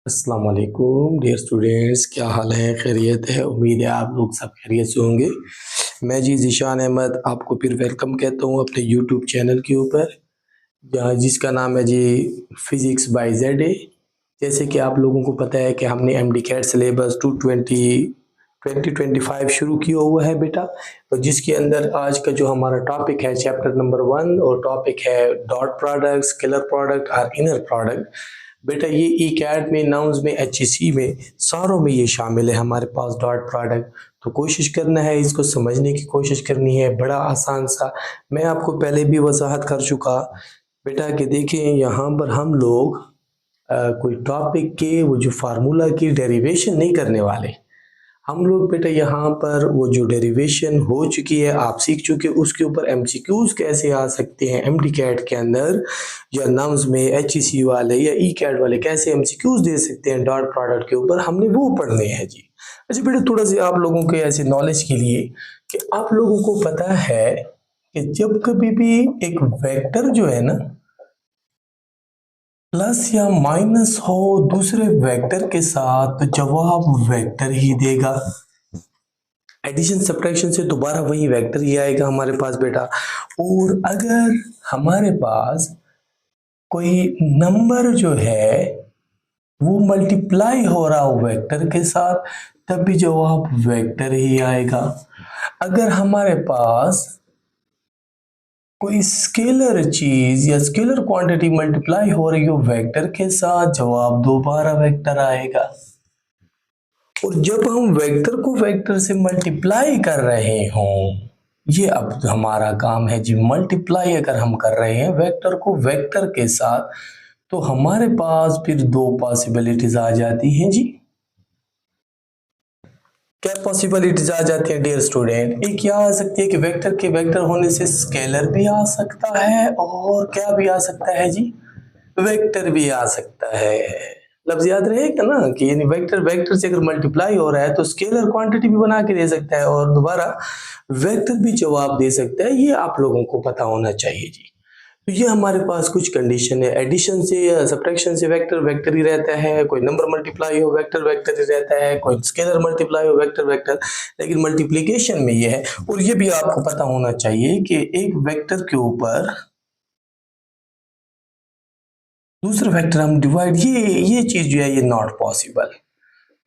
अस्सलाम वालेकुम dear students, क्या हाल है? खैरियत है? उम्मीद है आप लोग सब खैरियत से होंगे। मैं जी ज़ीशान अहमद आपको फिर वेलकम कहता हूँ अपने यूट्यूब चैनल के ऊपर, जहाँ जिसका नाम है जी फिज़िक्स बाय जेड। जैसे कि आप लोगों को पता है कि हमने एमडी कैट सिलेबस 2025 शुरू किया हुआ है बेटा, और जिसके अंदर आज का जो हमारा टॉपिक है चैप्टर नंबर 1, और टॉपिक है डॉट प्रोडक्ट, स्केलर प्रोडक्ट और इनर प्रोडक्ट। बेटा ये ई कैट में, नाउन्स में, एच में, सारों में ये शामिल है हमारे पास डॉट प्रोडक्ट। तो कोशिश करना है, इसको समझने की कोशिश करनी है। बड़ा आसान सा, मैं आपको पहले भी वजाहत कर चुका बेटा कि देखें यहाँ पर हम लोग कोई टॉपिक के वो जो फार्मूला की डेरिवेशन नहीं करने वाले। हम लोग बेटा यहाँ पर वो जो डेरिवेशन हो चुकी है आप सीख चुके, उसके ऊपर एमसीक्यूज कैसे आ सकते हैं एमडी कैट के अंदर, या नाउन्स में एचईसी वाले या ई कैट वाले कैसे एमसीक्यूज दे सकते हैं डॉट प्रोडक्ट के ऊपर, हमने वो पढ़ने हैं जी। अच्छा बेटा, थोड़ा सा आप लोगों के ऐसे नॉलेज के लिए कि आप लोगों को पता है कि जब कभी भी एक वेक्टर जो है ना प्लस या माइनस हो दूसरे वेक्टर के साथ, तो जवाब वेक्टर ही देगा। एडिशन सब्ट्रैक्शन से दोबारा वही वेक्टर ही आएगा हमारे पास बेटा। और अगर हमारे पास कोई नंबर जो है वो मल्टीप्लाई हो रहा हो वेक्टर के साथ, तब भी जवाब वेक्टर ही आएगा। अगर हमारे पास कोई स्केलर चीज या स्केलर क्वांटिटी मल्टीप्लाई हो रही हो वेक्टर के साथ, जवाब दोबारा वेक्टर आएगा। और जब हम वेक्टर को वेक्टर से मल्टीप्लाई कर रहे हों, ये अब हमारा काम है जी, मल्टीप्लाई अगर हम कर रहे हैं वेक्टर को वेक्टर के साथ, तो हमारे पास फिर दो पॉसिबिलिटीज आ जाती हैं जी। क्या पॉसिबिलिटीज आ जाती है डियर स्टूडेंट? एक क्या आ सकती है कि वेक्टर के वेक्टर होने से स्केलर भी आ सकता है, और क्या भी आ सकता है जी, वेक्टर भी आ सकता है। लफ्ज याद रहेगा ना कि यानी वेक्टर वेक्टर से अगर मल्टीप्लाई हो रहा है तो स्केलर क्वांटिटी भी बना के दे सकता है, और दोबारा वेक्टर भी जवाब दे सकता है। ये आप लोगों को पता होना चाहिए जी। तो ये हमारे पास कुछ कंडीशन है। एडिशन से या सब्ट्रैक्शन से वेक्टर वेक्टर ही रहता है, कोई नंबर मल्टीप्लाई हो वेक्टर वेक्टर ही रहता है, कोई स्केलर मल्टीप्लाई हो वेक्टर वेक्टर। लेकिन मल्टीप्लिकेशन में ये है, और ये भी आपको पता होना चाहिए कि एक वेक्टर के ऊपर दूसरा वेक्टर हम डिवाइड, ये चीज जो है ये नॉट पॉसिबल।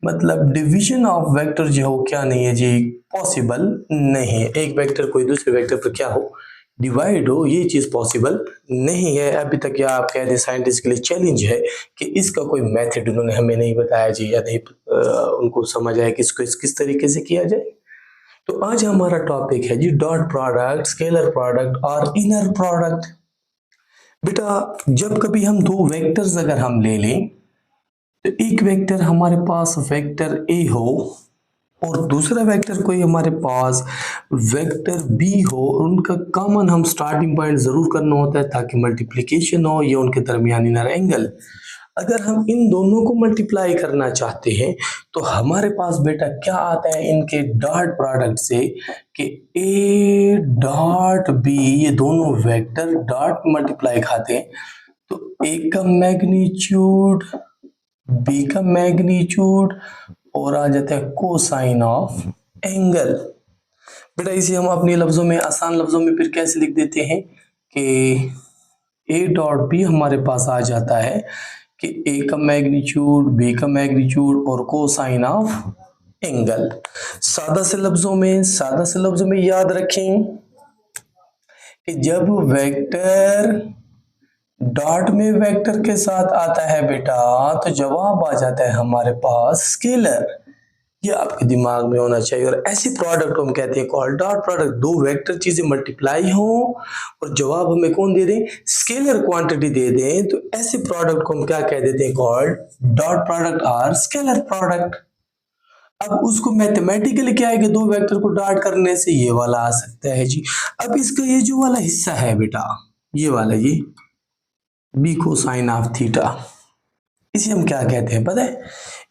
मतलब डिवीजन ऑफ वेक्टर जो हो क्या नहीं है जी, पॉसिबल नहीं है। एक वेक्टर कोई दूसरे वेक्टर पर क्या हो, डिवाइड हो, ये चीज पॉसिबल नहीं है। अभी तक या आप कह दें साइंटिस्ट के लिए चैलेंज है कि इसका कोई मेथड उन्होंने हमें नहीं बताया जी, या नहीं उनको समझ आया कि इसको किस तरीके से किया जाए। तो आज हमारा टॉपिक है जी डॉट प्रोडक्ट, स्केलर प्रोडक्ट और इनर प्रोडक्ट। बेटा जब कभी हम दो वेक्टर्स अगर हम ले लें, तो एक वेक्टर हमारे पास वेक्टर ए हो, और दूसरा वेक्टर कोई हमारे पास वेक्टर बी हो, और उनका कॉमन हम स्टार्टिंग पॉइंट जरूर करना होता है ताकि मल्टीप्लिकेशन हो या उनके दरमियान इनर एंगल। अगर हम इन दोनों को मल्टीप्लाई करना चाहते हैं, तो हमारे पास बेटा क्या आता है इनके डॉट प्रोडक्ट से कि ए डॉट बी, ये दोनों वेक्टर डॉट मल्टीप्लाई खाते हैं, तो ए का मैग्नीट्यूड, बी का मैग्नीट्यूड, और आ जाता है कोसाइन ऑफ एंगल। बेटा इसे हम अपने लफ्जों में, आसान लफ्जों में फिर कैसे लिख देते हैं कि ए डॉट बी हमारे पास आ जाता है कि ए का मैग्नीट्यूड, बी का मैग्नीट्यूड और कोसाइन ऑफ एंगल। सादा से लफ्जों में याद रखें कि जब वेक्टर डॉट में वेक्टर के साथ आता है बेटा, तो जवाब आ जाता है हमारे पास स्केलर। ये आपके दिमाग में होना चाहिए। और ऐसे प्रोडक्ट को हम कहते हैं कॉल डॉट प्रोडक्ट। दो वेक्टर चीजें मल्टीप्लाई हो और जवाब हमें कौन दे दें, स्केलर क्वांटिटी दे दें, तो ऐसे प्रोडक्ट को हम क्या कह देते हैं, कॉल्ड डॉट प्रोडक्ट और स्केलर प्रोडक्ट। अब उसको मैथमेटिकली क्या है कि दो वेक्टर को डॉट करने से ये वाला आ सकता है जी। अब इसका ये जो वाला हिस्सा है बेटा, ये वाला, ये बी कोसाइन ऑफ थीटा, इसे हम क्या कहते हैं पता है?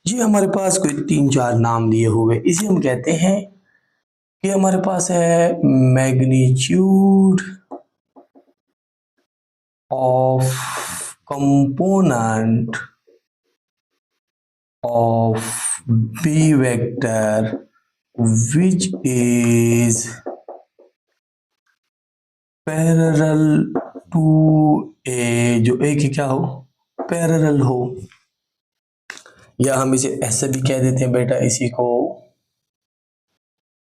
ये हमारे पास कोई तीन चार नाम लिए हुए, इसे हम कहते हैं कि हमारे पास है magnitude of component of B vector which is parallel to A, जो ए की क्या हो, पैरेलल हो, या हम इसे ऐसे भी कह देते हैं बेटा इसी को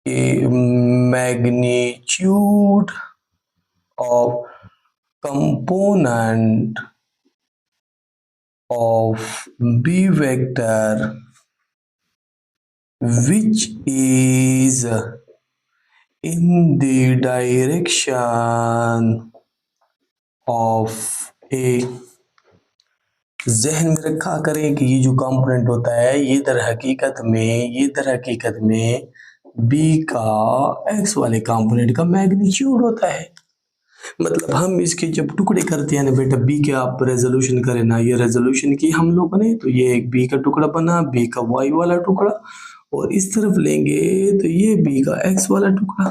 कि magnitude of component of B vector which is in the direction of A। जहन में रखा करें कि ये जो कंपोनेंट होता है ये दर हकीकत में B का x वाले कंपोनेंट का मैग्नीट्यूड होता है। मतलब हम इसके जब टुकड़े करते हैं ना बेटा, B के आप रेजोल्यूशन करें ना, ये रेजोल्यूशन की हम लोगों ने, तो ये एक B का टुकड़ा बना, B का y वाला टुकड़ा, और इस तरफ लेंगे तो ये B का x वाला टुकड़ा।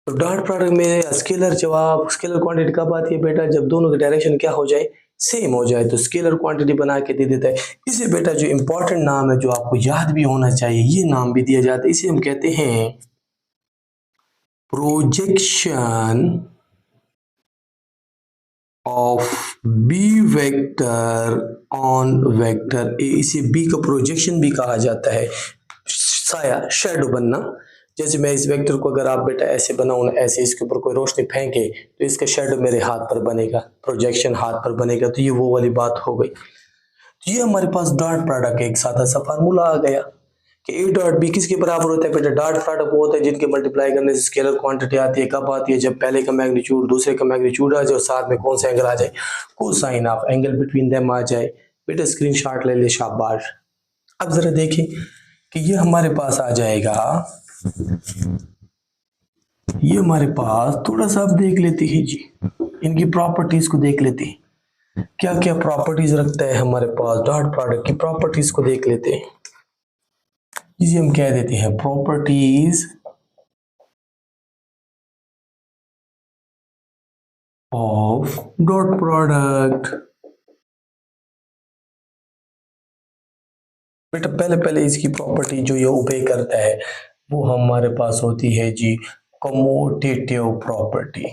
तो डॉट प्रोडक्ट में स्केलर जवाब, स्केलर क्वांटिटी कब आती है बेटा, जब दोनों की डायरेक्शन क्या हो जाए, सेम हो जाए, तो स्केलर क्वांटिटी बना के दे देता है। इसे बेटा जो इंपॉर्टेंट नाम है जो आपको याद भी होना चाहिए, ये नाम भी दिया जाता है, इसे हम कहते हैं projection of B vector on vector A. इसे बी का प्रोजेक्शन भी कहा जाता है, साया, शैडो बनना। जैसे मैं इस वेक्टर को अगर आप बेटा ऐसे बनाऊं, ऐसे इसके ऊपर कोई रोशनी फेंके तो इसका शैडो मेरे हाथ पर बनेगा, प्रोजेक्शन हाथ पर बनेगा, तो ये वो वाली बात हो गई। तो ये हमारे पास डॉट प्रोडक्ट एक सादा सा फार्मूला आ गया कि ए डॉट बी किसके बराबर होता है बेटा, डॉट प्रोडक्ट वो होता है जिनके मल्टीप्लाई करने से स्केलर क्वांटिटी आती है। कब आती है, जब पहले का मैग्नीट्यूड दूसरे का मैग्नीट्यूड आ जाए और साथ में कौन सा एंगल आ जाए, cosine of angle between them आ जाए। बेटा स्क्रीनशॉट ले ले, शाबाश। अब जरा देखें कि ये हमारे पास आ जाएगा, ये हमारे पास थोड़ा सा आप देख लेते हैं जी, इनकी प्रॉपर्टीज को देख लेते हैं, क्या क्या प्रॉपर्टीज रखता है हमारे पास डॉट प्रोडक्ट की, प्रॉपर्टीज को देख लेते हैं। इसे हम कह देते हैं प्रॉपर्टीज ऑफ डॉट प्रोडक्ट। बेटा पहले पहले इसकी प्रॉपर्टी जो ये ओबे करता है वो हमारे पास होती है जी कमोटेटिव प्रॉपर्टी,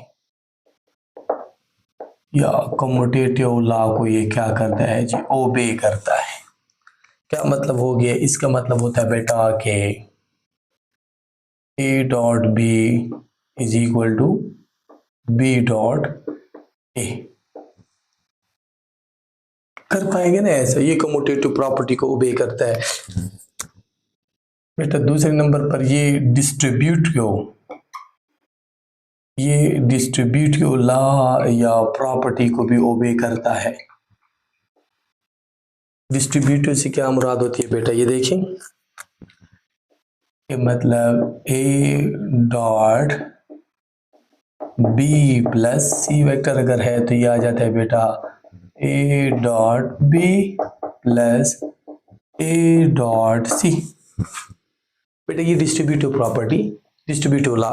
या कमोटेटिव लॉ को ये क्या करता है जी, ओबे करता है। क्या मतलब हो गया, इसका मतलब होता है बेटा कि A dot B is equal to B dot A. कर पाएंगे ना ऐसा, ये कमोटेटिव प्रॉपर्टी को ओबे करता है। बेटा दूसरे नंबर पर ये डिस्ट्रीब्यूट क्यों लॉ या प्रॉपर्टी को भी ओबे करता है। डिस्ट्रीब्यूटिव से क्या मुराद होती है बेटा, ये देखें कि मतलब A dot B plus C vector अगर है तो ये आ जाता है बेटा A dot B plus A dot C. बेटा ये डिस्ट्रीब्यूटिव प्रॉपर्टी, डिस्ट्रीब्यूटिव लॉ।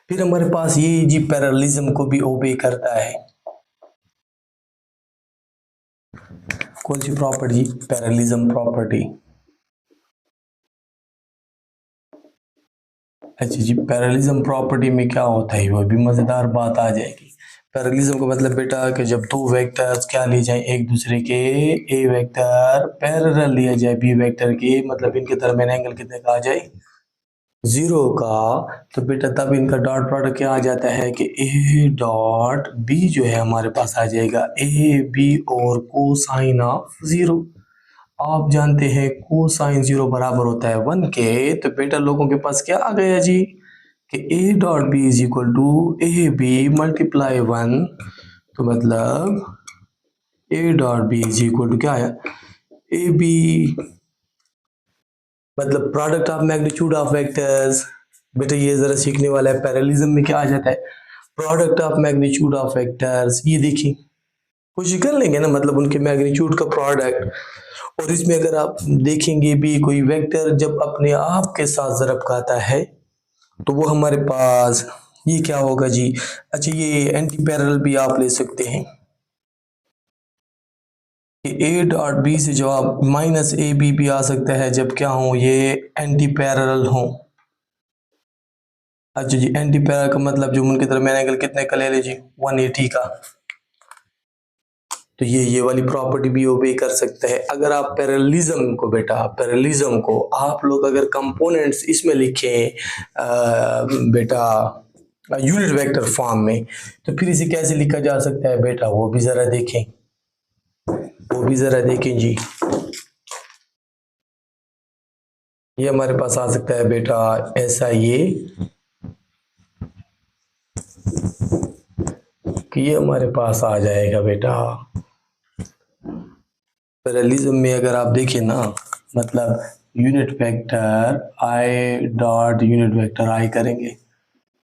फिर हमारे पास ये जी पैरेललिज्म को भी ओबे करता है। कौन सी प्रॉपर्टी, पैरेललिज्म प्रॉपर्टी। अच्छा जी, पैरेललिज्म प्रॉपर्टी में क्या होता है, वो भी मजेदार बात आ जाएगी। पैरेललिज्म का मतलब बेटा कि जब दो वेक्टर्स क्या लिए जाए एक दूसरे के, ए वेक्टर पैरेलल लिया जाए बी वेक्टर के, मतलब इनके दरमियान एंगल कितने का आ जाए, 0 का, तो बेटा तब इनका डॉट प्रोडक्ट क्या आ जाता है कि ए डॉट बी जो है हमारे पास आ जाएगा ए बी और कोसाइन ऑफ 0। आप जानते हैं कोसाइन 0 बराबर होता है 1 के, तो बेटा लोगों के पास क्या आ गया जी कि A dot B is equal to A B multiply 1, तो मतलब A dot B is equal to क्या आया, ए बी, मतलब product of magnitude of vectors. बेटा ये जरा सीखने वाला है, पैरेललिज्म में क्या आ जाता है, product of magnitude of vectors. ये देखिए कोशिश कर लेंगे ना, मतलब उनके मैग्नीट्यूड का प्रोडक्ट। और इसमें अगर आप देखेंगे भी कोई वेक्टर जब अपने आप के साथ ज़रब खाता है तो वो हमारे पास ये क्या होगा जी। अच्छा ये एंटी पैरेलल भी आप ले सकते हैं, कि ए डॉट बी से जवाब माइनस ए बी भी आ सकता है जब क्या हो, ये एंटी पैरेलल हो। अच्छा जी, एंटी पैरेलल का मतलब जो उनके दरमियान एंगल कितने का ले लीजिए, 180 का। तो ये वाली प्रॉपर्टी भी ओबे कर सकता है। अगर आप पैरेललिज्म को पैरेललिज्म को आप लोग अगर कंपोनेंट्स इसमें लिखें बेटा यूनिट वेक्टर फॉर्म में, तो फिर इसे कैसे लिखा जा सकता है बेटा, वो भी जरा देखें, जी। ये हमारे पास आ सकता है बेटा ऐसा, ये हमारे पास आ जाएगा बेटा पैरेललिज्म में। अगर आप देखें ना, मतलब unit vector i dot unit vector i करेंगे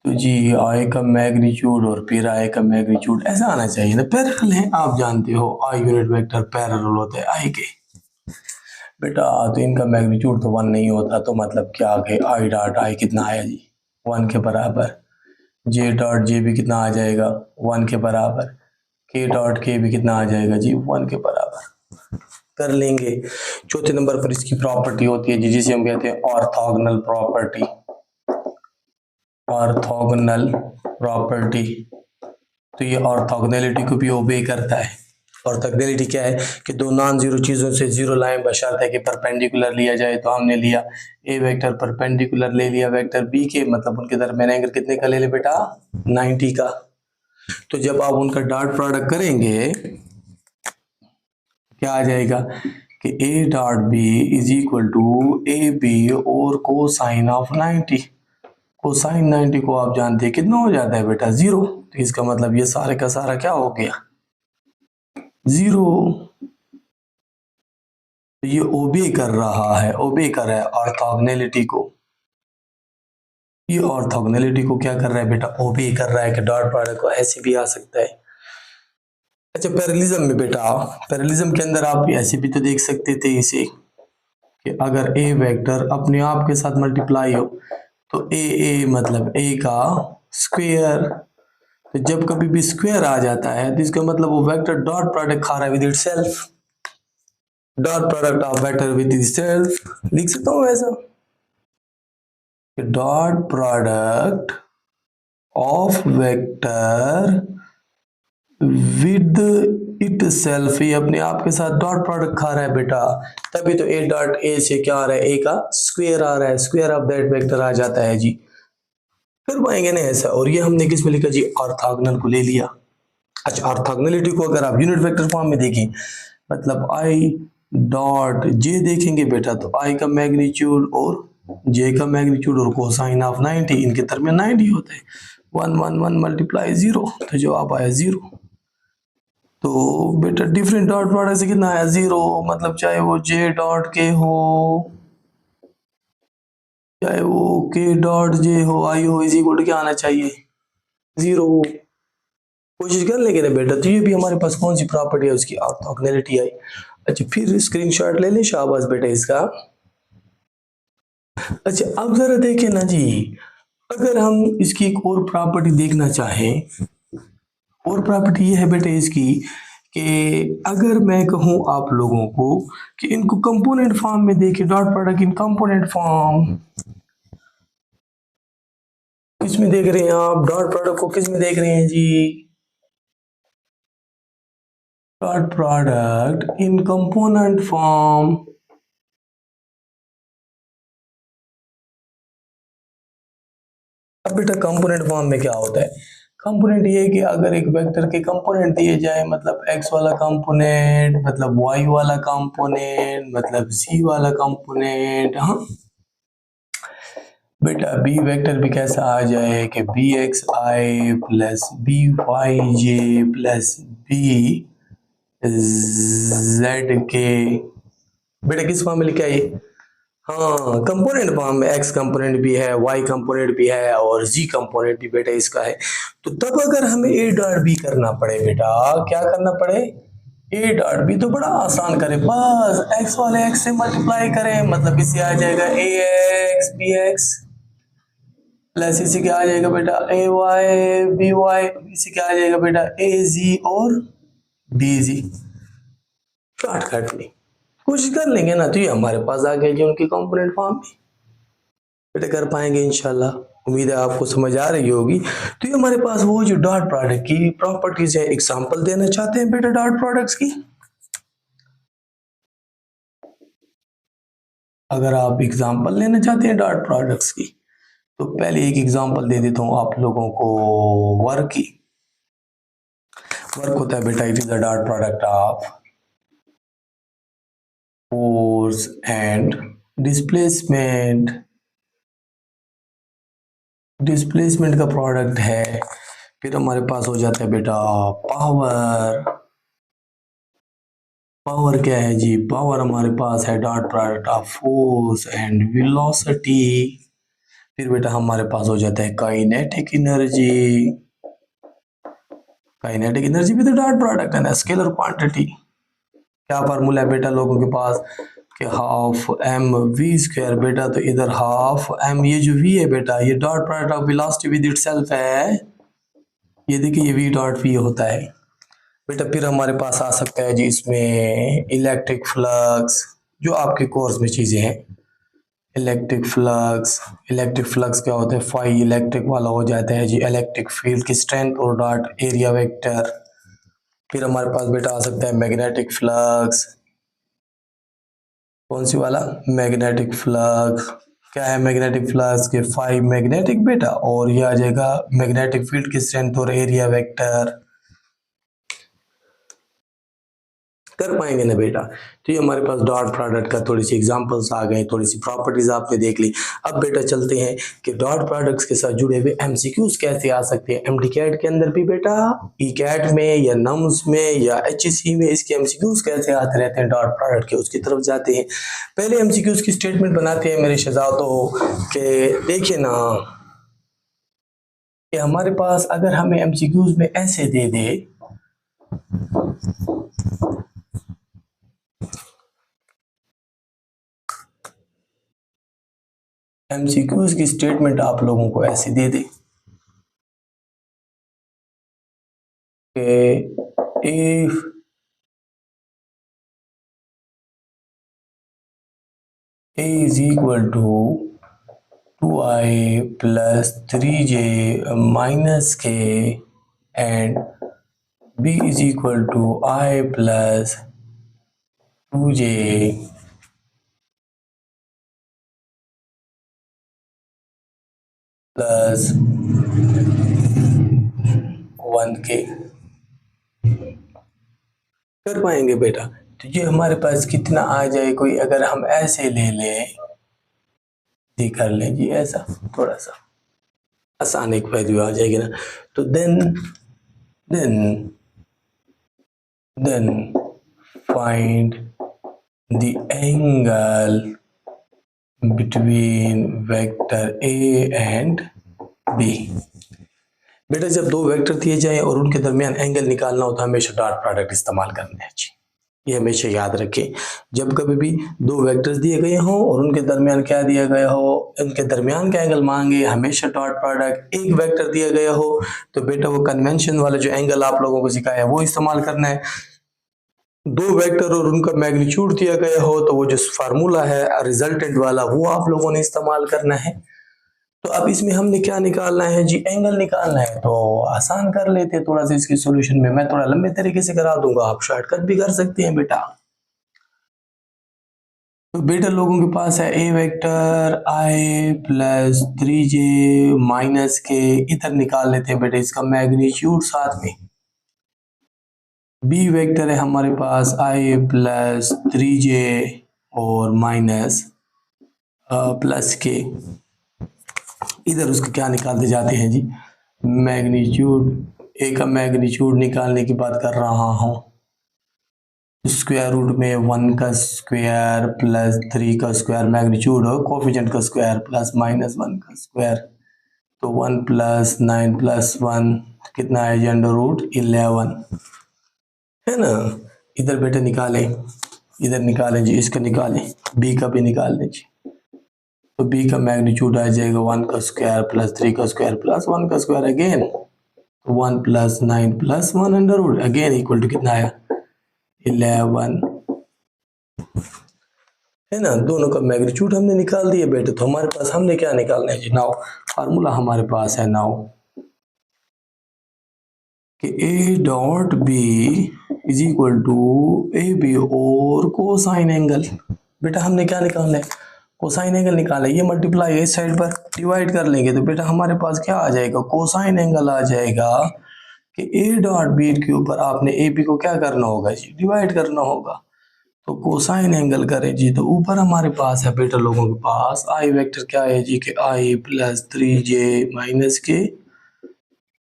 तो जी आई का मैग्नीट्यूड और फिर आई का मैग्नीट्यूड ऐसा आना चाहिए ना, पैरेलल है, आप जानते हो आई यूनिट वेक्टर पैरेलल होते हैं आई के बेटा। तो इनका मैग्नीट्यूड तो 1 नहीं होता, तो मतलब क्या आ गया, आई डॉट आई कितना आया जी 1 के बराबर, जे डॉट जे भी कितना आ जाएगा 1 के बराबर, के डॉट के भी कितना आ जाएगा जी 1 के बराबर। कर लेंगे। चौथे नंबर पर इसकी प्रॉपर्टी होती है जी, जिसे हम कहते हैं ऑर्थोगोनल प्रॉपर्टी। ऑर्थोगोनल प्रॉपर्टी, तो ये ऑर्थोगोनलिटी को भी ओबे करता है। ऑर्थोगोनलिटी क्या है कि दो नॉन जीरो चीजों से जीरो लाइन बशर्ते कि परपेंडिकुलर लिया जाए, तो हमने लिया ए वेक्टर परपेंडिकुलर ले लिया वेक्टर बी के, मतलब उनके दरमियान एंगल कितने का ले ले बेटा 90 का। तो जब आप उनका डॉट प्रोडक्ट करेंगे क्या आ जाएगा कि A dot B is equal to A B और कोसाइन ऑफ 90। कोसाइन 90 को आप जानते हैं कितना हो जाता है बेटा 0। तो इसका मतलब ये सारे का सारा क्या हो गया 0। तो ये ओबे कर रहा है, ऑर्थोगोनलिटी को। ये ऑर्थोगोनलिटी को क्या कर रहा है बेटा ओबे कर रहा है कि डॉट प्रोडक्ट को ऐसे भी आ सकता है। अच्छा पैरेललिज्म में बेटा, पैरेललिज्म के अंदर आप ऐसे भी तो देख सकते थे इसे कि अगर ए वेक्टर अपने आप के साथ मल्टीप्लाई हो तो ए मतलब ए का स्क्वायर। तो जब कभी भी स्क्वायर आ जाता है तो इसका मतलब वो वेक्टर डॉट प्रोडक्ट खा रहा है with itself. Dot product of vector with itself लिख सकता हूँ ऐसा, dot product of vector with it self, ये अपने आप के साथ डॉट प्रोडक्ट खा रहा है बेटा, तभी तो ए डॉट ए से क्या आ रहा है ए का स्क्वायर आ रहा है, स्क्वायर ऑफ दैट वेक्टर आ जाता है जी। कर पाएंगे ना ऐसा, और ये हमने किस में लिखा जी ऑर्थोगोनल को ले लिया। अच्छा ऑर्थोगोनलिटी को अगर आप यूनिट वेक्टर फॉर्म में देखें, मतलब आई डॉट जे देखेंगे बेटा, तो आई का मैग्नीट्यूड और जे का मैग्नीट्यूड और कोसाइन ऑफ 90, इनके दरमियान 90 होता है, 1 1 1 मल्टीप्लाई 0, तो जवाब आया 0। तो बेटा डिफरेंट डॉट प्रोडक्ट से कितना आया 0, मतलब चाहे वो जे डॉट के हो चाहे वो के डॉट जे हो आई हो, इसी को क्या आना चाहिए 0। कोशिश कर लेंगे ना बेटा। तो ये भी हमारे पास कौन सी प्रॉपर्टी है उसकी ऑर्थोगोनलिटी आई। अच्छा फिर स्क्रीनशॉट ले ले शाबाश बेटा इसका। अच्छा अब जरा देखें ना जी, अगर हम इसकी एक और प्रॉपर्टी देखना चाहें, और प्रॉपर्टी ये है बेटा इसकी कि अगर मैं कहूं आप लोगों को कि इनको कंपोनेंट फॉर्म में देखें, dot product in component form, किस में देख रहे हैं आप डॉट प्रोडक्ट को, किस में देख रहे हैं जी dot product in component form. अब बेटा कंपोनेंट फॉर्म में क्या होता है, कंपोनेंट ये है कि अगर एक वेक्टर के कंपोनेंट दिए जाए, मतलब x वाला कंपोनेंट, मतलब y वाला कंपोनेंट, मतलब z वाला कंपोनेंट, हाँ बेटा b वेक्टर भी कैसा आ जाए कि बी एक्स आई प्लस बी वाई जे प्लस बी जेड के, बेटा किस फॉर्म में लिखा है ये, हाँ कंपोनेंट फॉर्म में x कंपोनेंट भी है, y कंपोनेंट भी है और z कंपोनेंट भी बेटा इसका है। तो तब अगर हमें a डॉट b करना पड़े बेटा, क्या करना पड़े a डॉट b, तो बड़ा आसान करें, बस x वाले x से मल्टीप्लाई करें, मतलब इससे आ जाएगा ax bx प्लस इसे क्या आ जाएगा बेटा ay by, इसे क्या आ जाएगा बेटा az और bz। शॉर्टकट में कोशिश कर लेंगे ना तो ये हमारे पास आ गया जी उनकी कंपोनेंट फॉर्म में। बेटा कर पाएंगे इंशाल्लाह, उम्मीद है आपको समझ आ रही होगी। तो ये हमारे पास वो जो डॉट प्रोडक्ट की प्रॉपर्टीज है, एग्जांपल देना चाहते हैं बेटा डॉट प्रोडक्ट्स की। अगर आप एग्जांपल लेना चाहते हैं डॉट प्रोडक्ट्स की तो पहले एक एग्जांपल दे देता हूं आप लोगों को वर्क की। वर्क होता है बेटा it is the dot product of force and displacement. Displacement का प्रोडक्ट है। फिर हमारे पास हो जाता है बेटा पावर। पावर क्या है जी, पावर हमारे पास है dot product of force and velocity. फिर बेटा हमारे पास हो जाता है काइनेटिक एनर्जी। काइनेटिक एनर्जी भी तो डॉट प्रोडक्ट है ना, स्केलर क्वांटिटी। क्या फार्मूला है बेटा लोगों के पास कि हाफ एम वी स्क्वायर। बेटा तो इधर हाफ एम, ये जो वी है बेटा ये dot product of velocity with itself है। ये देखिए ये वी डॉट वी होता है बेटा। फिर हमारे पास आ सकता है जी इसमें इलेक्ट्रिक फ्लक्स, जो आपके कोर्स में चीजें हैं। इलेक्ट्रिक फ्लक्स, इलेक्ट्रिक फ्लक्स क्या होता है, फाई इलेक्ट्रिक वाला हो जाता है जी इलेक्ट्रिक फील्ड की स्ट्रेंथ और डॉट एरिया वेक्टर। फिर हमारे पास बेटा आ सकता है मैग्नेटिक फ्लक्स। कौन सी वाला, मैग्नेटिक फ्लक्स। क्या है मैग्नेटिक फ्लक्स के फाई मैग्नेटिक बेटा, और ये आ जाएगा मैग्नेटिक फील्ड की स्ट्रेंथ और एरिया वेक्टर। कर पाएंगे ना बेटा। तो ये हमारे पास डॉट प्रोडक्ट का थोड़ी सी एग्जांपल्स आ गए, थोड़ी सी प्रॉपर्टीज आपने देख ली। अब बेटा चलते हैं कि डॉट प्रोडक्ट्स के साथ जुड़े हुए एमसीक्यूज कैसे आ सकते हैं। एमडीकैट के अंदर भी बेटा, ईकैट में या नम्स में या एचईसी में इसके एमसीक्यूज कैसे आते रहते हैं डॉट प्रोडक्ट के, उसकी तरफ जाते हैं। पहले एमसीक्यूज की स्टेटमेंट बनाते हैं मेरे शहजादों के। देखिए ना कि हमारे पास अगर हमें एमसीक्यूज में ऐसे दे दे एमसीक्यूज की स्टेटमेंट आप लोगों को ऐसे दे दे कि if a is equal to 2i plus 3j minus k and b is equal to I plus 2j plus 1k। कर पाएंगे बेटा। तो ये हमारे पास कितना आ जाए, कोई अगर हम ऐसे ले लें जी, कर लें जी ऐसा, थोड़ा सा आसान एक वैल्यू आ जाएगी ना। तो then find the angle between vector a and b। बेटा जब दो वेक्टर दिए जाएं और उनके दरमियान एंगल निकालना हो तो हमेशा डॉट प्रोडक्ट इस्तेमाल करना है जी, ये हमेशा याद रखें। जब कभी भी दो वेक्टर्स दिए गए हों और उनके दरमियान क्या दिया गया हो, उनके दरमियान का एंगल मांगे, हमेशा डॉट प्रोडक्ट। एक वेक्टर दिया गया हो तो बेटा वो कन्वेंशन वाला जो एंगल आप लोगों को सिखाया है वो इस्तेमाल करना है। दो वेक्टर और उनका मैग्नीट्यूड दिया गया हो तो वो जो फार्मूला है रिजल्टेंट वाला वो आप लोगों ने इस्तेमाल करना है। तो अब इसमें हमने क्या निकालना है जी, एंगल निकालना है। तो आसान कर लेते हैं थोड़ा सा इसके सॉल्यूशन में, मैं थोड़ा लंबे तरीके से करा दूंगा, आप शॉर्टकट भी कर सकते हैं बेटा। तो बेटा लोगों के पास है ए वेक्टर आई प्लस 3j माइनस के, इधर निकाल लेते हैं बेटा इसका मैग्नीट्यूड साथ में। बी वेक्टर है हमारे पास आई प्लस 3j और माइनस प्लस के, इधर उसको क्या निकालते जाते हैं जी, मैग्नीट्यूड। ए का मैग्नीट्यूड निकालने की बात कर रहा हूँ। स्क्वायर रूट में 1 का स्क्वायर प्लस 3 का स्क्वायर, मैग्नीट्यूड हो कोफिशिएंट का स्क्वायर प्लस माइनस 1 का स्क्वायर, तो 1 प्लस 9 प्लस 1 कितना है जी, अंडर रूट 11 है ना। इधर बेटा निकालें, इधर निकालें जी, इसका निकालें, बी का भी निकाल लें जी। तो बी का मैग्नीट्यूड आ जाएगा 1 का स्क्वायर प्लस 3 का स्क्वायर प्लस 1 का square again, 1 plus 9 plus 1 under root again equal to कितना आया 11। है ना, दोनों का मैग्नीट्यूड हमने निकाल दिया बेटे। तो हमारे पास हमने क्या निकालना है जी, नाउ फार्मूला हमारे पास है नाउ कि A dot B is equal to A B और कोसाइन एंगल। बेटा हमने क्या निकालना है, कोसाइन एंगल निकाला है। ये मल्टीप्लाई इस साइड पर डिवाइड कर लेंगे तो बेटा हमारे पास क्या आ जाएगा, कोसाइन एंगल आ जाएगा कि ए डॉट बी के ऊपर आपने ए बी को क्या करना होगा जी, डिवाइड करना होगा। तो कोसाइन एंगल करें जी, तो ऊपर हमारे पास है बेटा लोगों के पास आई वेक्टर क्या है जी, कि आई प्लस 3j माइनस के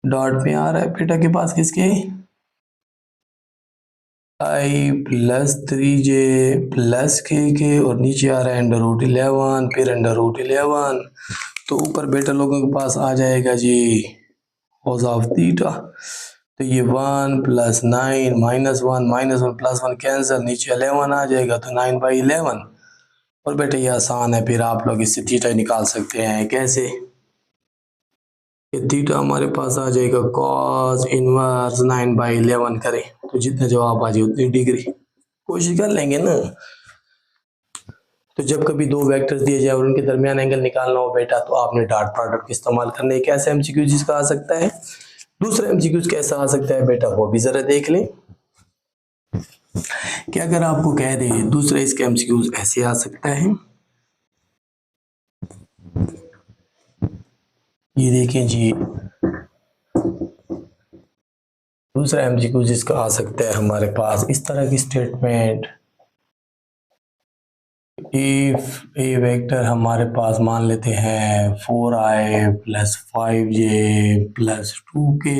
डॉट में आ रहा है बेटा के पास किसके, आई प्लस 3j प्लस के और नीचे आ रहा है अंडर रूट 11 फिर अंडर रूट 11। तो ऊपर बेटा लोगों के पास आ जाएगा जी cos ऑफ थीटा। तो ये 1 प्लस 9 -1 प्लस 1 कैंसिल, नीचे 11 आ जाएगा तो 9/11। और बेटा ये आसान है, फिर आप लोग इससे थीटा निकाल सकते हैं। कैसे, ये थीटा हमारे पास आ जाएगा cos इनवर्स 9/11 करें तो जितना जवाब आ जाए उतनी डिग्री, कोशिश कर लेंगे ना। तो जब कभी दो वेक्टर्स दिए जाए और उनके दरमियान एंगल निकालना हो बेटा तो आपने डॉट प्रोडक्ट का इस्तेमाल करना है। कैसे एमसीक्यू जिसका आ सकता है, दूसरा एमसीक्यू कैसा आ सकता है बेटा वो भी जरा देख लें। कि अगर आपको कह दे दूसरा इसका एमसीक्यू ऐसे आ सकता है, ये देखें जी दूसरा एमसीक्यू जिसका आ सकता है हमारे पास इस तरह की स्टेटमेंट, इफ ए वेक्टर हमारे पास मान लेते हैं 4i plus 5j plus 2k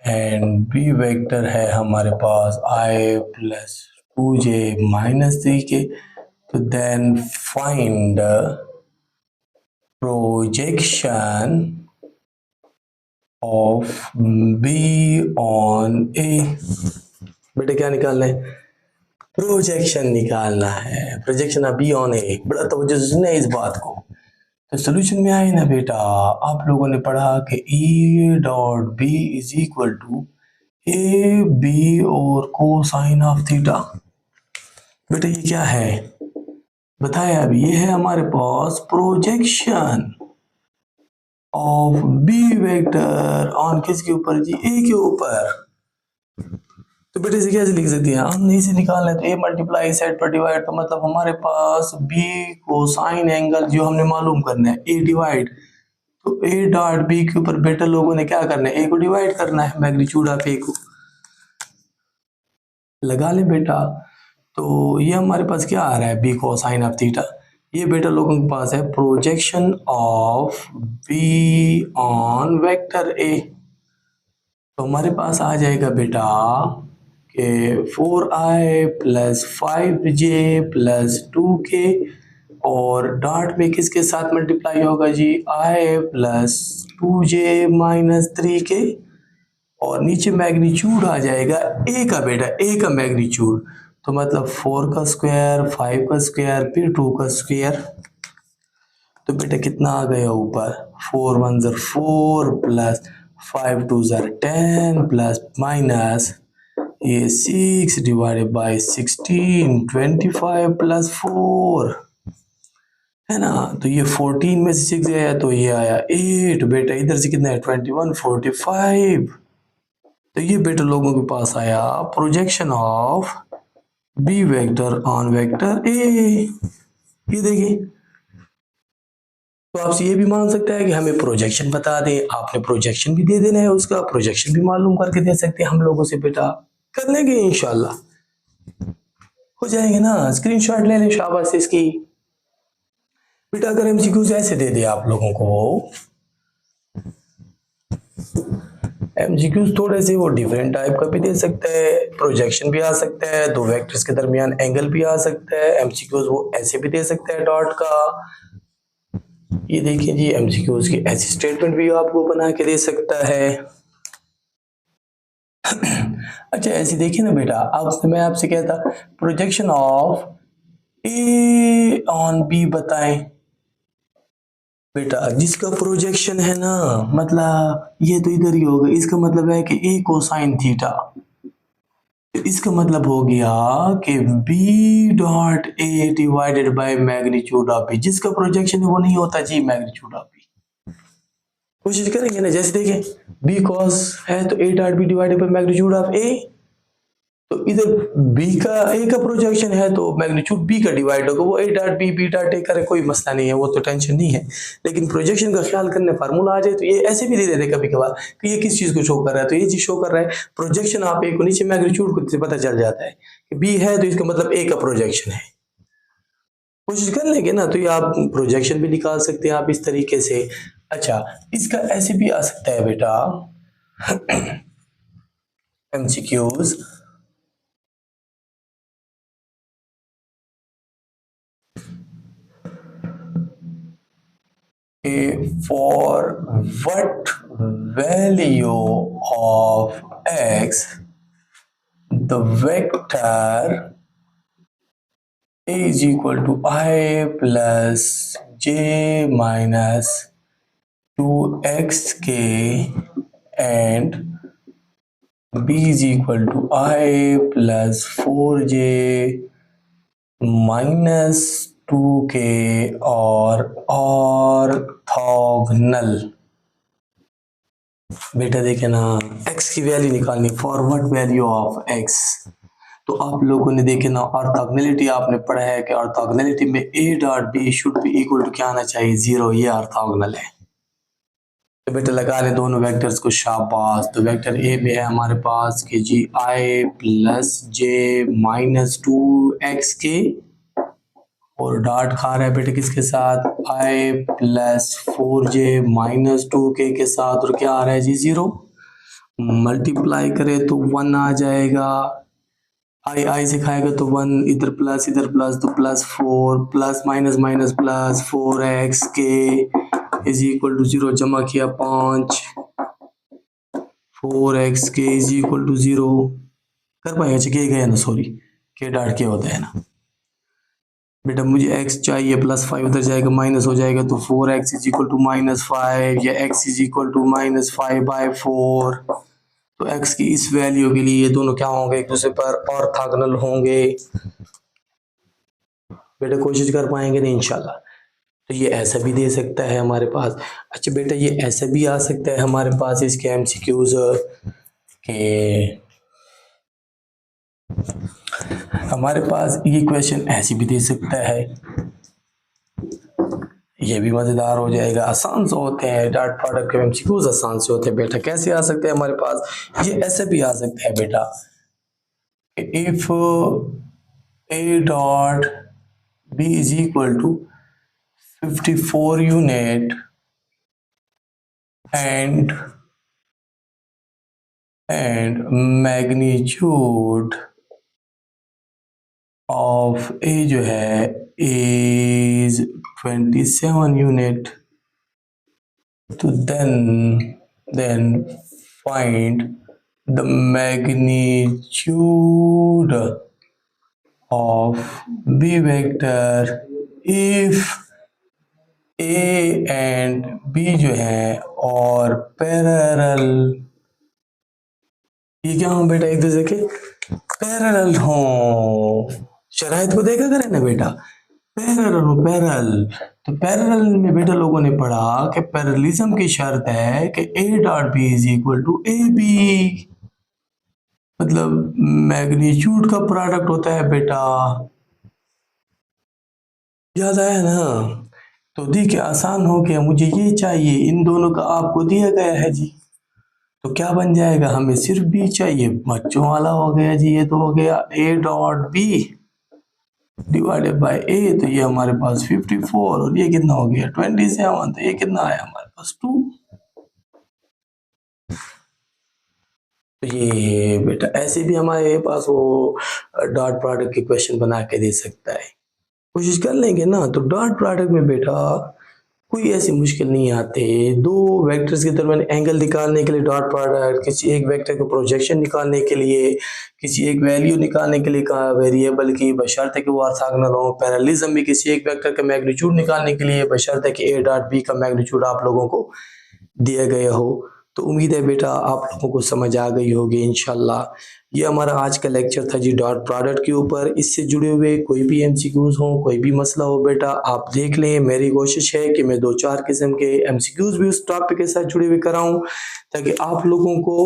and B vector है हमारे पास i plus 2j minus 3k, तो then find projection of b on a। बेटा क्या निकालना है, प्रोजेक्शन निकालना है, projection of B on A. बड़ा तवज्जो से सुनना है इस बात को। तो सोल्यूशन में आए ना बेटा, आप लोगों ने पढ़ा कि E dot B is equal to A B और कोसाइन ऑफ थीटा। बेटा ये क्या है बताया, अभी ये है हमारे पास projection of B vector on किसके ऊपर जी, ए के ऊपर। तो बेटे इसे कैसे लिख सकते हैं, हमने इसे निकालना है तो ए मल्टीप्लाई साइड पर डिवाइड, तो मतलब हमारे पास बी कोसाइन एंगल जो हमने मालूम करना है ए डिवाइड, तो ए डॉट बी के ऊपर बेटा लोगों ने क्या करना है, ए को डिवाइड करना है, मैग्नीट्यूड ऑफ ए को लगा ले बेटा। तो ये हमारे पास क्या आ रहा है, बी कोसाइन ऑफ थीटा। ये बेटा लोगों के पास है projection of B on vector ए। तो हमारे पास आ जाएगा बेटा कि 4i plus 5j plus 2k और डॉट में किसके साथ मल्टीप्लाई होगा जी, i plus 2j minus 3k और नीचे मैग्नीट्यूड आ जाएगा a का बेटा, a का मैग्नीट्यूड। तो मतलब 4 का स्क्वायर 5 का स्क्वायर फिर 2 का स्क्वायर। तो बेटा कितना आ गया ऊपर, 4 1 ज़र 4 प्लस 5 2 ज़र 10 प्लस माइनस ये 6 डिवाइडेड बाय 16 25 प्लस 4 है ना। तो ये 14 में से 6 गया तो ये आया 8। बेटा इधर से कितना है 21 45। तो ये बेटा लोगों के पास आया projection of B vector on vector A. ये देखिए, तो आपसे ये भी मान सकता है कि हमें प्रोजेक्शन बता दें, आपने प्रोजेक्शन भी दे देना है, उसका प्रोजेक्शन भी मालूम करके दे सकते हैं हम लोगों से बेटा, कर लेंगे इंशाल्लाह, हो जाएंगे ना। स्क्रीनशॉट ले लें शाबाश से इसकी। बेटा अगर एमसीक्यूज ऐसे दे दे आप लोगों को, एमसीक्यूज थोड़े से वो डिफरेंट टाइप का भी दे सकते हैं, प्रोजेक्शन भी आ सकता है, दो वेक्टर्स के दरमियान एंगल भी आ सकता है। एमसीक्यूज वो ऐसे भी दे सकते हैं डॉट का, ये देखिए जी एमसीक्यूज की ऐसी स्टेटमेंट भी आपको बना के दे सकता है। अच्छा ऐसे देखिए ना बेटा, आपसे मैं आपसे कहता projection of A on B बताएं। बेटा जिसका प्रोजेक्शन है ना, मतलब ये तो इधर ही होगा, इसका मतलब है कि ए कोसाइन थीटा, तो इसका मतलब हो गया कि B dot A divided by magnitude of B, जिसका प्रोजेक्शन है वो नहीं होता जी मैग्नीट्यूड ऑफ बी। कोशिश करेंगे ना, जैसे देखें बी कॉस है तो A dot B divided by magnitude of A, तो इधर बी का ए का प्रोजेक्शन है तो मैग्नीट्यूड बी का डिवाइड होगा, वो A dot B dot A करे कोई मसला नहीं है, वो तो टेंशन नहीं है। लेकिन प्रोजेक्शन का ख्याल करने फार्मूला आ जाए तो ये ऐसे भी दे देते कभी कभार कि ये किस चीज को शो कर रहा है, तो ये चीज शो कर रहा है प्रोजेक्शन ऑफ ए को, नीचे मैग्नीट्यूड को से पता चल जाता है कि बी है तो इसका मतलब ए का प्रोजेक्शन है। कोशिश कर लेंगे ना तो ये आप प्रोजेक्शन भी निकाल सकते हैं आप इस तरीके से। अच्छा, इसका ऐसे भी आ सकता है बेटा MCQs, for what value of x the vector a is equal to I plus j minus 2xk and b is equal to I plus 4j minus 2k और ऑर्थोगोनल। बेटा देखे ना, x की वैल्यू निकालनी, for what value of x, तो आप लोगों ने देखे ना ऑर्थोगोनलिटी आपने पढ़ा है कि ऑर्थोगोनलिटी में a dot b should be equal to क्या आना चाहिए, 0, ये ऑर्थोगोनल है। तो बेटा लगा ले दोनों वेक्टर्स को शाबाश। तो वेक्टर ए में है हमारे पास कि जी i plus J minus 2xk और डॉट खा रहा है बेटे किसके साथ, i plus 4j minus 2k के साथ, और क्या आ रहा है जी 0, मल्टीप्लाई करे तो 1 आ जाएगा, i से खाएगा तो 1, इधर प्लस तो plus 4 plus minus minus plus 4xk is equal to 0, जमा किया 5, 4xk इज इक्वल टू 0 कर पाएगा, के गया ना, सॉरी के डॉट के होता है ना बेटा, मुझे x चाहिए प्लस 5 उधर जाएगा माइनस हो जाएगा, तो 4x इज इक्वल टू -5 या x इज इक्वल टू -5/4। तो x की इस वैल्यू के लिए ये दोनों क्या होंगे, एक दूसरे पर ऑर्थोगोनल होंगे। बेटा कोशिश कर पाएंगे नहीं इंशाल्लाह। तो ये ऐसा भी दे सकता है हमारे पास। अच्छा बेटा ये ऐसा भी आ सकता है हमारे पास इसके एमसीक्यूज के, हमारे पास ये क्वेश्चन ऐसे भी दे सकता है, ये भी मजेदार हो जाएगा। आसान से होते हैं डॉट प्रोडक्ट के एमसीक्यूज, आसान से होते हैं बेटा। कैसे आ सकते हैं हमारे पास, ये ऐसे भी आ सकता है बेटा, if a dot b is equal to 54 unit and magnitude of a जो है is 27 यूनिट, तो then find the magnitude of b vector if a and b जो है और पैरेलल, ये क्या हो बेटा, एक दूसरे के पैरेलल हो, शराइत को देखा करें ना बेटा, पैरेलल। तो पैरेलल में बेटा लोगों ने पढ़ा कि पैरेललिज्म की शर्त है कि a dot B is equal to A B, मतलब मैग्नीट्यूड का प्रोडक्ट होता है बेटा, याद आया ना। तो देखिए आसान हो गया, मुझे ये चाहिए, इन दोनों का आपको दिया गया है जी, तो क्या बन जाएगा, हमें सिर्फ बी चाहिए, बच्चों वाला हो गया जी। ये तो हो गया a dot B divided by a, तो ये हमारे पास 54 और ये कितना हो गया 27, तो ये कितना आया हमारे पास 2। तो ये बेटा ऐसे भी हमारे पास वो डॉट प्रोडक्ट के क्वेश्चन बना के दे सकता है, कोशिश कर लेंगे ना। तो डॉट प्रोडक्ट में बेटा कोई ऐसी मुश्किल नहीं आते, दो वेक्टर्स के दरमियान एंगल निकालने के लिए डॉट प्रोडक्ट, किसी एक वेक्टर का प्रोजेक्शन निकालने के लिए, किसी एक वैल्यू निकालने के लिए का वेरिएबल की, बशर्ते कि वो ऑर्थोगोनल हो। पैरेललिज्म में किसी एक वेक्टर का मैग्नीट्यूड निकालने के लिए बशर्ते कि a डॉट b का मैग्नीट्यूड आप लोगों को दिया गया हो। तो उम्मीद है बेटा आप लोगों को समझ आ गई होगी इंशाल्लाह। ये हमारा आज का लेक्चर था जी डॉट प्रोडक्ट के ऊपर। इससे जुड़े हुए कोई भी एमसीक्यूज हो, कोई भी मसला हो बेटा आप देख लें। मेरी कोशिश है कि मैं 2-4 किस्म के एमसीक्यूज भी उस टॉपिक के साथ जुड़े हुए कराऊं, ताकि आप लोगों को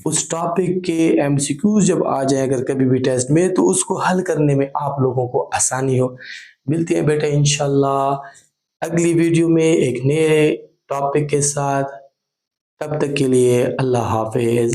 उस टॉपिक के एमसीक्यूज जब आ जाए अगर कभी भी टेस्ट में, तो उसको हल करने में आप लोगों को आसानी हो। मिलते हैं बेटा इंशाल्लाह अगली वीडियो में एक नए टॉपिक के साथ। तब तक के लिए अल्लाह हाफिज।